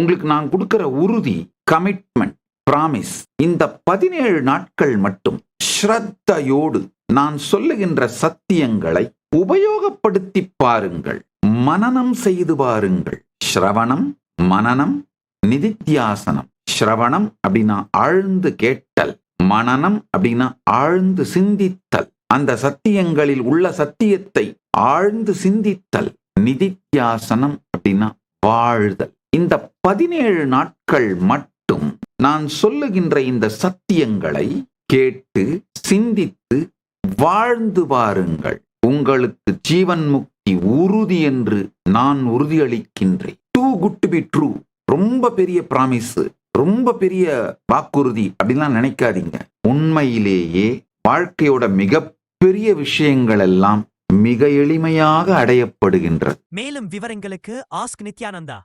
உங்களுக்கு நான் கொடுக்கிற உறுதி, கமிட்மெண்ட், பிராமிஸ், இந்த 17 நாட்கள் மட்டும் ஸ்ரத்தையோடு நான் சொல்லுகின்ற சத்தியங்களை உபயோகப்படுத்தி பாருங்கள், மனனம் செய்து பாருங்கள். ஸ்ரவணம், மனனம், நிதித்தியாசனம். ஸ்ரவணம் அப்படின்னா ஆழ்ந்து கேட்டல், மனனம் அப்படின்னா ஆழ்ந்து சிந்தித்தல், அந்த சத்தியங்களில் உள்ள சத்தியத்தை ஆழ்ந்து சிந்தித்தல். நிதித்தியாசனம் அப்படின்னா வாழ்தல். இந்த 17 நாட்கள் மட்டும் நான் சொல்லுகின்ற இந்த சத்தியங்களை கேட்டு சிந்தித்து வாழ்ந்து பாருங்கள். உங்களுக்கு ஜீவன் முக்தி உறுதி என்று நான் உறுதியளிக்கின்றேன். Too good to be true. ரொம்ப பெரிய பிராமிஸ், ரொம்ப பெரிய வாக்குறுதி அப்படின்லாம் நினைக்காதீங்க. உண்மையிலேயே வாழ்க்கையோட மிகப்பெரிய விஷயங்கள் எல்லாம் மிக எளிமையாக அடையப்படுகின்றது. மேலும் விவரங்களுக்கு ஆஸ்க் நித்யானந்தா.